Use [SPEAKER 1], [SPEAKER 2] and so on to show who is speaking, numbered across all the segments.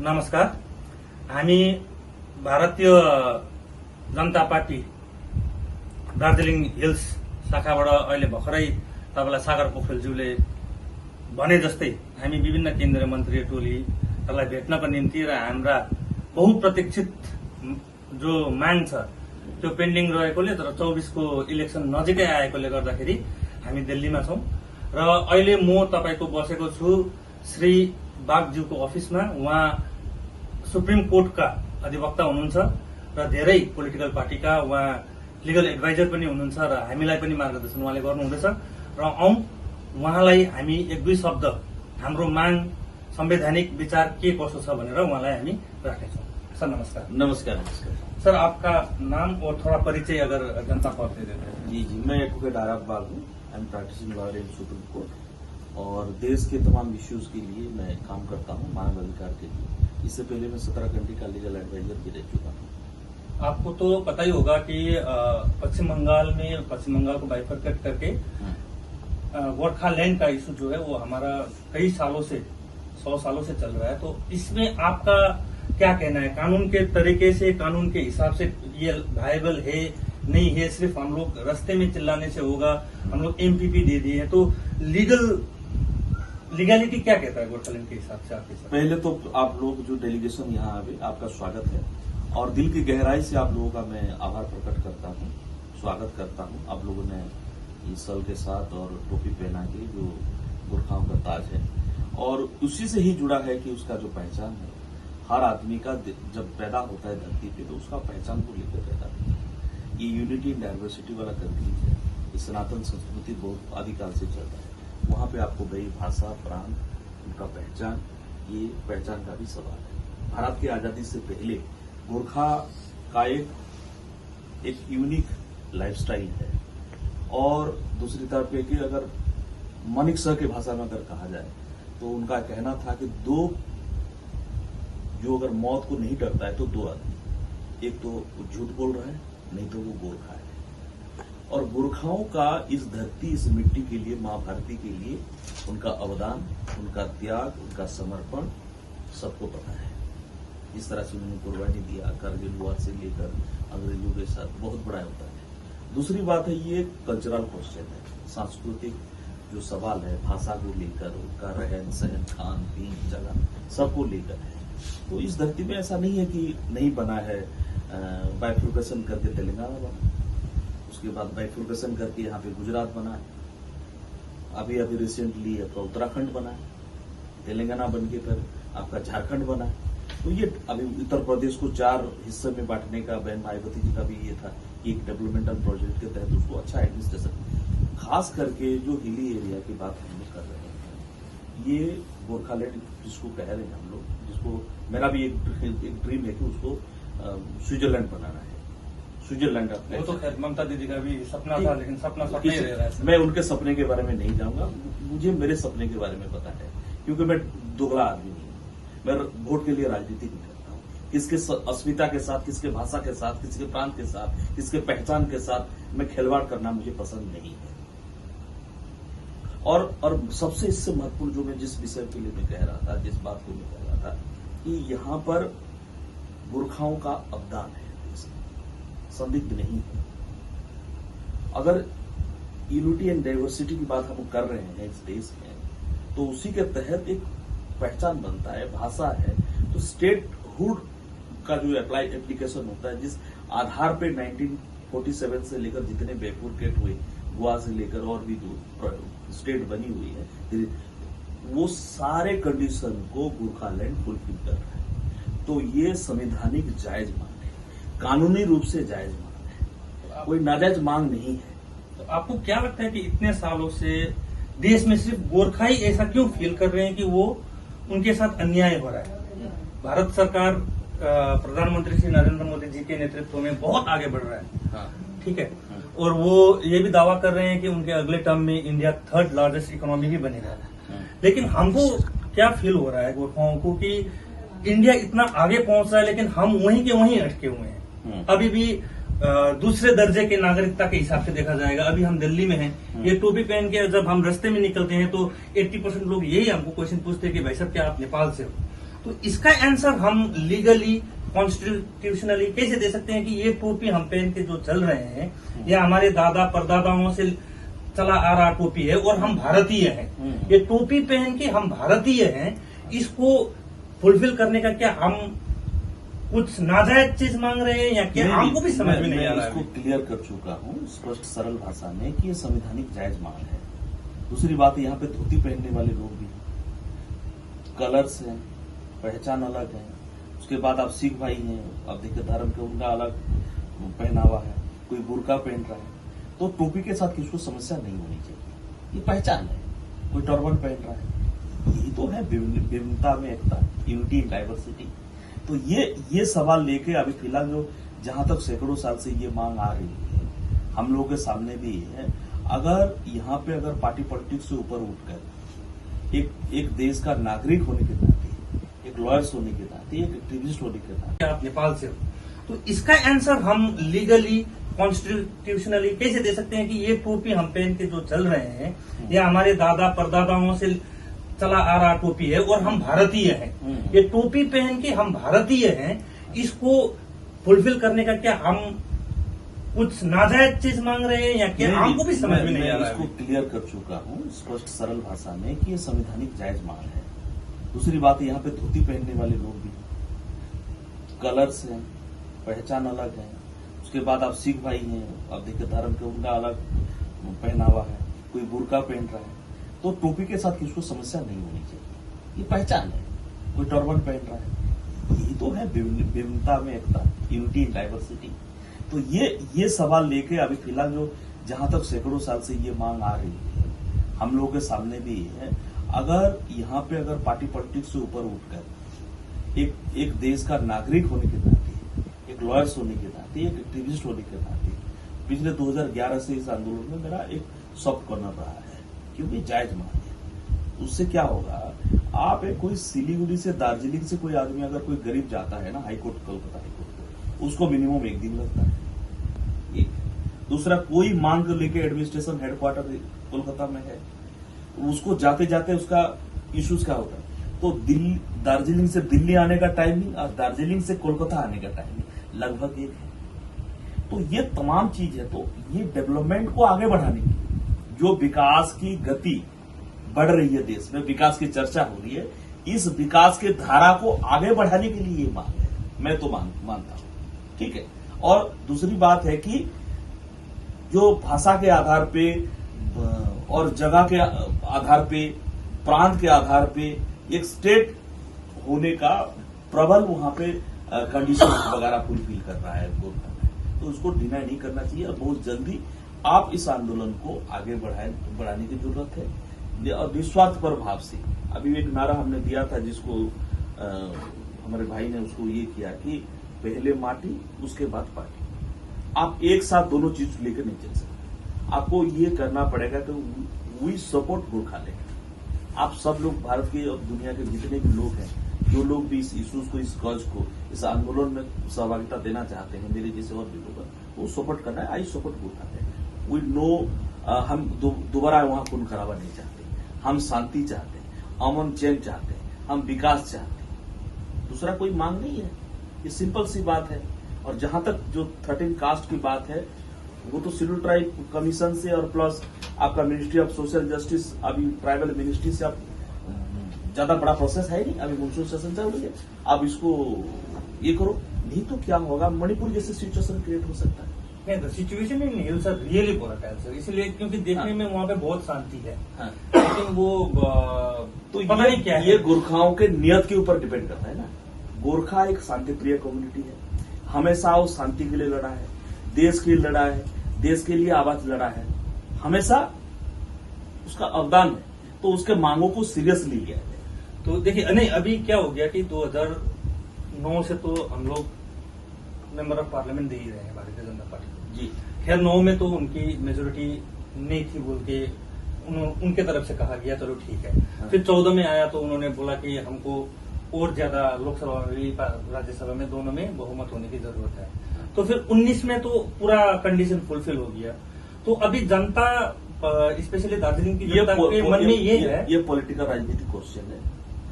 [SPEAKER 1] नमस्कार। हामी Bharatiya Janata party Darjeeling hills शाखाबाट अहिले भर्खरै तपाईँलाई सागर पोखरेलज्यूले भने जस्तै हामी विभिन्न केन्द्रीय मन्त्रीय टोलीहरूलाई भेट्नको निम्ति र हाम्रा बहुप्रतीक्षित जो माग छ त्यो पेन्डिङ रहेकोले तर 24 को इलेक्सन नजिकै आएकोले गर्दाखेरि हामी दिल्लीमा छौं र अहिले म तपाईको बसेको छु श्री बागज्यूको अफिसमा। उहाँ सुप्रिम कोर्टका अधिवक्ता हुनुहुन्छ र धेरै पोलिटिकल पार्टीका उहाँ लिगल एडभाइजर पनि हुनुहुन्छ र हामीलाई पनि मार्गदर्शन उहाँले गर्नुहुँदैछ र उहाँलाई हामी एक दुई शब्द हाम्रो माग संवैधानिक विचार के कसो छ भनेर उहाँलाई हामी राख्नेछौँ। सर नमस्कार।
[SPEAKER 2] नमस्कार।
[SPEAKER 1] सर आपका नाम और थोड़ा परिचय अगर जनता को आप दे देते हैं।
[SPEAKER 2] जी, मैं एडवोकेट आरफ बाग हूँ। I am practising lawyer in Supreme Court और देश के तमाम इश्यूज के लिए मैं काम करता हूँ, मानव अधिकार के लिए। इससे पहले मैं 17 कंट्री का लीगल एडवाइजर भी रह चुका हूँ।
[SPEAKER 1] आपको तो पता ही होगा कि पश्चिम बंगाल को बाइफरकेट करके गोरखालैंड का इशू जो है वो हमारा कई सालों से 100 सालों से चल रहा है। तो इसमें आपका क्या कहना है? कानून के तरीके से, कानून के हिसाब से ये वायबल है नहीं है? सिर्फ हम लोग रास्ते में चिल्लाने से होगा? हम लोग एमपीपी दे दिए हैं तो लीगैलिटी क्या कहता है गोरखालैंड के हिसाब से आपके साथ?
[SPEAKER 2] पहले तो आप लोग जो डेलीगेशन यहाँ आए आपका स्वागत है और दिल की गहराई से आप लोगों का मैं आभार प्रकट करता हूँ, स्वागत करता हूँ। आप लोगों ने इस सल के साथ और टोपी पहना के जो गोरखाओं का ताज है और उसी से ही जुड़ा है कि उसका जो पहचान है हर आदमी का जब पैदा होता है धरती पे तो उसका पहचान को लेकर पैदा होता है। ये यूनिटी इन डायवर्सिटी वाला कंट्री है, ये सनातन संस्कृति बहुत आदिकाल से चल रहा है। वहां पे आपको गई भाषा, प्रांत, उनका पहचान, ये पहचान का भी सवाल है। भारत की आजादी से पहले गोरखा का एक यूनिक लाइफस्टाइल है और दूसरी तरफ है कि अगर मानिक सर की भाषा में अगर कहा जाए तो उनका कहना था कि दो जो अगर मौत को नहीं डरता है तो दो आदमी, एक तो झूठ बोल रहा है, नहीं तो वो गोरखा है। और गोरखाओं का इस धरती, इस मिट्टी के लिए, मां भारती के लिए उनका अवदान, उनका त्याग, उनका समर्पण सबको पता है। इस तरह से उन्होंने कुर्बानी दिया करगिल वॉर से लेकर अंग्रेजों के साथ, बहुत बड़ा होता है। दूसरी बात है ये कल्चरल क्वेश्चन है, सांस्कृतिक जो सवाल है, भाषा को लेकर, उनका रहन सहन, खान पीन, जगह सबको लेकर है। तो इस धरती में ऐसा नहीं है कि नहीं बना है। बाइफर्केशन करके तेलंगाना बना, उसके बाद बाइफर्केशन करके यहाँ पे गुजरात बना है, अभी रिसेंटली आपका उत्तराखंड बना है, तेलंगाना बन के फिर आपका झारखंड बना है। तो ये अभी उत्तर प्रदेश को 4 हिस्से में बांटने का बहन मायावती जी का भी ये था कि एक डेवलपमेंटल प्रोजेक्ट के तहत उसको अच्छा एडमिनिस्ट्रेशन, खास करके जो हिली एरिया की बात हम लोग कर रहे हैं, ये गोरखालैंड जिसको कह रहे हैं हम लोग, जिसको मेरा भी एक ड्रीम है कि उसको स्विट्जरलैंड बनाना है। स्विट्जरलैंड
[SPEAKER 1] वो तो खैर ममता दीदी का भी सपना था, लेकिन सपना ही रह रहा है।
[SPEAKER 2] मैं उनके सपने के बारे में नहीं जाऊंगा, मुझे मेरे सपने के बारे में पता है क्योंकि मैं दोगला आदमी नहीं हूं। मैं वोट के लिए राजनीति नहीं करता हूं। किसके अस्मिता के साथ, किसके भाषा के साथ, किसके प्रांत के साथ, किसके पहचान के साथ मैं खिलवाड़ करना मुझे पसंद नहीं है। और सबसे इससे महत्वपूर्ण जो मैं जिस विषय के लिए मैं कह रहा था, जिस बात को मैं कह रहा था कि यहां पर गोरखाओं का अवदान है, संदिग्ध नहीं है। अगर यूनिटी एंड डाइवर्सिटी की बात हम कर रहे हैं इस देश में तो उसी के तहत एक पहचान बनता है, भाषा है। तो स्टेटहुड का जो एप्लीकेशन होता है, जिस आधार पे 1947 से लेकर जितने बैकवर्ड हुए, गोवा से लेकर और भी जो स्टेट बनी हुई है, वो सारे कंडीशन को गोरखालैंड फुलफिल कर रहा है। तो ये संवैधानिक जायज मांग है, कानूनी रूप से जायज मांग है, कोई नाजायज मांग नहीं है।
[SPEAKER 1] तो आपको क्या लगता है कि इतने सालों से देश में सिर्फ गोरखा ही ऐसा क्यों फील कर रहे हैं कि वो उनके साथ अन्याय हो रहा है? भारत सरकार प्रधानमंत्री श्री नरेंद्र मोदी जी के नेतृत्व में बहुत आगे बढ़ रहा है, ठीक है, और वो ये भी दावा कर रहे हैं कि उनके अगले टर्म में इंडिया 3rd लार्जेस्ट इकोनॉमी भी बनेगा। लेकिन हमको क्या फील हो रहा है गोरखाओं को कि इंडिया इतना आगे पहुंच रहा है लेकिन हम वहीं के वहीं अटके हुए हैं। अभी भी दूसरे दर्जे के नागरिकता के हिसाब से देखा जाएगा। अभी हम दिल्ली में हैं, ये टोपी पहन के जब हम रास्ते में निकलते हैं तो 80% लोग यही हमको क्वेश्चन पूछते हैं कि भाई साहब क्या आप नेपाल से हो? तो इसका आंसर हम लीगली कॉन्स्टिट्यूशनली कैसे दे सकते हैं कि ये टोपी हम पहन के जो चल रहे हैं ये हमारे दादा परदादाओं से चला आ रहा टोपी है और हम भारतीय हैं। ये टोपी पहन के हम भारतीय हैं, इसको फुलफिल करने का क्या हम कुछ नाजायज चीज मांग रहे हैं या क्या, हमको भी समझ में नहीं आ रहा है।
[SPEAKER 2] इसको क्लियर कर चुका हूँ स्पष्ट सरल भाषा में कि ये संवैधानिक जायज मांग है। दूसरी बात, यहाँ पे धोती पहनने वाले लोग भी हैं, कलर्स हैं, पहचान अलग है। उसके बाद आप सिख भाई हैं, आप देखिए धर्म के उनका अलग पहनावा है, कोई बुर्का पहन रहा है, तो टोपी के साथ किसी को समस्या नहीं होनी चाहिए। ये पहचान है। कोई टर्बन पहन रहा है, यही तो है विभिन्नता में एकता, यूनिटी इन डाइवर्सिटी। तो ये सवाल लेके अभी फिलहाल जो जहां तक सैकड़ों साल से ये मांग आ रही है, हम लोगों के सामने भी है। अगर यहाँ पे अगर पार्टी पॉलिटिक्स से ऊपर उठकर एक देश का नागरिक होने के नाते, एक लॉयर्स होने के नाते, एक एक्टिविस्ट होने के नाते,
[SPEAKER 1] आप नेपाल से हो, तो इसका आंसर हम लीगली कॉन्स्टिट्यूशनली कैसे दे सकते हैं कि ये टोपी हम पहन के जो चल रहे हैं ये हमारे दादा परदादाओं से चला आ रहा टोपी है और हम भारतीय हैं। ये टोपी पहन के हम भारतीय हैं, इसको फुलफिल करने का क्या हम कुछ नाजायज चीज मांग रहे हैं या क्या, हमको भी समझ में नहीं आ रहा है।
[SPEAKER 2] इसको क्लियर कर चुका हूँ स्पष्ट सरल भाषा में कि ये संवैधानिक जायज मांग है। दूसरी बात, यहाँ पे धोती पहनने वाले लोग भी हैं, कलर्स हैं, पहचान अलग है। उसके बाद आप सिख भाई हैं, आप देखिए धर्म के उनका अलग पहनावा है, कोई बुर्का पहन रहा है, तो टोपी के साथ किसी को समस्या नहीं होनी चाहिए। ये पहचान है। कोई टर्बन पहन रहा है, यही तो है विभिन्नता में एकता, यूनिटी इन डाइवर्सिटी। तो ये सवाल लेके अभी फिलहाल जो जहां तक सैकड़ों साल से ये मांग आ रही है, हम लोगों के सामने भी है। अगर यहाँ पे अगर पार्टी पॉलिटिक्स से ऊपर उठकर एक देश का नागरिक होने के नाते, एक लॉयर्स होने के नाते, एक एक्टिविस्ट होने के नाते, पिछले 2011 से इस आंदोलन में मेरा एक सॉफ्ट कॉर्नर रहा है, क्योंकि जायज मांग है। उससे क्या होगा, आप एक कोई सिलीगुड़ी से दार्जिलिंग से कोई आदमी अगर कोई गरीब जाता है ना हाईकोर्ट, कोलकाता हाईकोर्ट, उसको मिनिमम 1 दिन लगता है। एक दूसरा, कोई मांग लेके एडमिनिस्ट्रेशन हेडक्वार्टर कोलकाता में है, उसको जाते जाते उसका इश्यूज क्या होता है, तो दार्जिलिंग से दिल्ली आने का टाइमिंग और दार्जिलिंग से कोलकाता आने का टाइमिंग लगभग एक है। तो ये तमाम चीज है। तो ये डेवलपमेंट को आगे बढ़ाने की, जो विकास की गति बढ़ रही है देश में, विकास की चर्चा हो रही है, इस विकास के धारा को आगे बढ़ाने के लिए ये मांग है। मैं तो मानता हूं, ठीक है। और दूसरी बात है कि जो भाषा के आधार पे और जगह के आधार पे, प्रांत के आधार पे एक स्टेट होने का प्रबल वहां पे कंडीशन वगैरह फुलफिल कर रहा है गवर्नमेंट, तो उसको डिनाई नहीं करना चाहिए। और बहुत जल्दी आप इस आंदोलन को आगे बढ़ाने की जरूरत है और निस्वार्थ पर भाव से। अभी एक नारा हमने दिया था जिसको हमारे भाई ने उसको ये किया कि पहले माटी उसके बाद पार्टी। आप एक साथ दोनों चीज लेकर नहीं चल सकते। आपको ये करना पड़ेगा कि वी सपोर्ट गोरखालैंड। आप सब लोग, भारत के और दुनिया के जितने भी लोग हैं, जो लोग भी इस इश्यूज को, इस कॉज को, इस आंदोलन में सहभागिता देना चाहते हैं, मेरे जैसे और भी लोग, वो सपोर्ट करना है। I support Gorkhaland. We know, हम दोबारा वहां खून खराबा नहीं चाहते, हम शांति चाहते हैं, अमन चैन चाहते हैं, हम विकास चाहते हैं। दूसरा कोई मांग नहीं है, ये सिंपल सी बात है। और जहां तक जो 13 कास्ट की बात है, वो तो शेड्यूल ट्राइब कमीशन से और प्लस आपका मिनिस्ट्री ऑफ सोशल जस्टिस, अभी ट्राइबल मिनिस्ट्री से आप ज्यादा बड़ा प्रोसेस है नहीं, अभी मानसून सेशन चल रही है, आप इसको ये करो। नहीं तो क्या होगा, मणिपुर जैसे सिचुएशन क्रिएट हो सकता है।
[SPEAKER 1] नहीं, situation in hills are really volatile sir, इसलिए क्योंकि देखने में वहाँ पे बहुत शांति है, लेकिन वो
[SPEAKER 2] तो
[SPEAKER 1] पता नहीं क्या है।
[SPEAKER 2] ये गोरखाओं के नियत के ऊपर डिपेंड करता है ना। गोरखा एक शांति प्रिय कम्युनिटी है, हमेशा वो शांति के लिए लड़ा है, देश के लिए लड़ा है, देश के लिए आवाज लड़ा है, हमेशा उसका अवदान है। तो उसके मांगों को सीरियसली लिया है।
[SPEAKER 1] तो देखिए, नहीं अभी क्या हो गया कि 2009 से तो हम लोग मेंबर ऑफ पार्लियामेंट दे ही रहे हैं भारतीय जनता पार्टी को।
[SPEAKER 2] जी
[SPEAKER 1] खैर 9 में तो उनकी मेजोरिटी नहीं थी बोल के उनके तरफ से कहा गया, चलो ठीक है। फिर 14 में आया तो उन्होंने बोला कि हमको और ज्यादा लोकसभा में भी राज्यसभा में दोनों में बहुमत होने की जरूरत है। तो फिर 19 में तो पूरा कंडीशन फुलफिल हो गया। तो अभी जनता, स्पेशली दार्जिलिंग की जनता के मन में ये है,
[SPEAKER 2] ये पॉलिटिकल राजनीतिक क्वेश्चन है।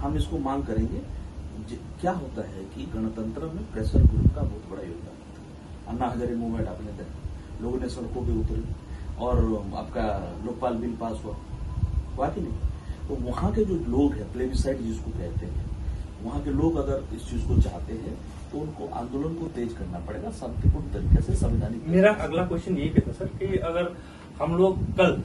[SPEAKER 2] हम इसको मांग करेंगे, क्या होता है कि गणतंत्र में प्रेशर ग्रुप का बहुत बड़ा योगदान होता है। अन्ना हजारे मूवमेंट आपने देखा, लोगों ने सड़कों पे उतरे और आपका लोकपाल बिल पास हुआ कि नहीं। तो वहां के जो लोग हैं, प्लेबिसाइड जिसको कहते हैं, वहां के लोग अगर इस चीज को चाहते हैं तो उनको आंदोलन को तेज करना पड़ेगा शांतिपूर्ण तरीके से, संवैधानिक।
[SPEAKER 1] मेरा अगला क्वेश्चन यही कहता सर कि अगर हम लोग कल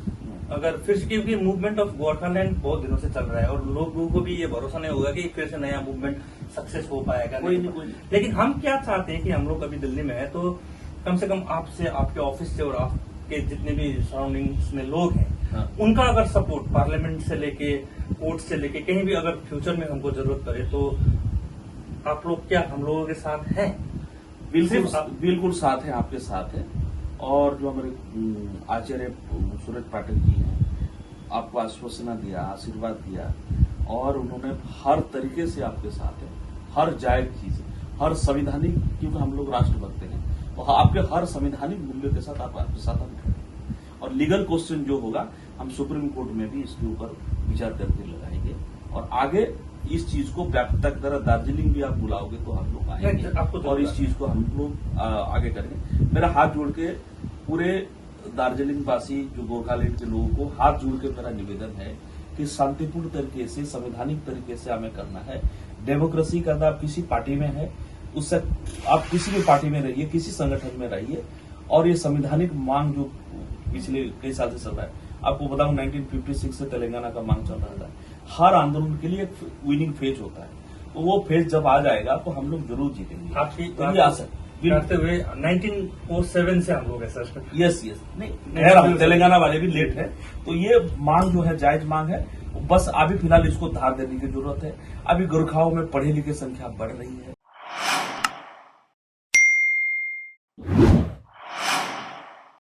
[SPEAKER 1] अगर फिर से, क्योंकि मूवमेंट ऑफ गोरखालैंड बहुत दिनों से चल रहा है और लोगों को भी ये भरोसा नहीं होगा कि फिर से नया मूवमेंट सक्सेस हो पाएगा।
[SPEAKER 2] कोई नहीं।
[SPEAKER 1] लेकिन हम क्या चाहते हैं कि हम लोग अभी दिल्ली में है तो कम से कम आपसे, आपके ऑफिस से और आपके जितने भी सराउंडिंग्स में लोग हैं,
[SPEAKER 2] हाँ।
[SPEAKER 1] उनका अगर सपोर्ट पार्लियामेंट से लेके, कोर्ट से लेके, कहीं भी अगर फ्यूचर में हमको जरूरत पड़े तो आप लोग क्या हम लोगों के साथ हैं?
[SPEAKER 2] बिल्कुल साथ है, आपके साथ है। और जो हमारे आचार्य सूरज पाटिल जी हैं, आपको आश्वासना दिया, आशीर्वाद दिया और उन्होंने हर तरीके से आपके साथ है, हर जायज चीज, हर संवैधानिक, क्योंकि हम लोग राष्ट्रभक्त हैं, तो आपके हर संवैधानिक मूल्यों के साथ आपके साथ हम खड़े हैं। और लीगल क्वेश्चन जो होगा हम सुप्रीम कोर्ट में भी इसके ऊपर विचार करके लगाएंगे और आगे इस चीज को व्यापकता की तरह दार्जिलिंग भी आप बुलाओगे तो हम लोग आएंगे और इस चीज को हम लोग आगे करेंगे। मेरा हाथ जोड़ के पूरे दार्जिलिंग वासी जो गोरखालैंड के लोगों को हाथ जोड़ के मेरा निवेदन है कि शांतिपूर्ण तरीके से, संवैधानिक तरीके से हमें करना है। डेमोक्रेसी का आप किसी पार्टी में है, उससे आप किसी भी पार्टी में रहिए, किसी संगठन में रहिए और ये संवैधानिक मांग जो पिछले कई साल से चल रहा है, आपको बताऊं 1956 से तेलंगाना का मांग चल रहा था। हर आंदोलन के लिए एक विनिंग फेज होता है, तो वो फेज जब आ जाएगा तो हम लोग जरूर जीतेंगे।
[SPEAKER 1] आपकी
[SPEAKER 2] तो ये आशा
[SPEAKER 1] करते हुए 1907 से हम लोग है सर।
[SPEAKER 2] यस नहीं, तेलंगाना वाले भी लेट है, तो ये मांग जो है जायज मांग है। बस अभी फिलहाल इसको धार देने की जरूरत है। अभी गोरखाओं में पढ़े लिखे संख्या बढ़ रही है।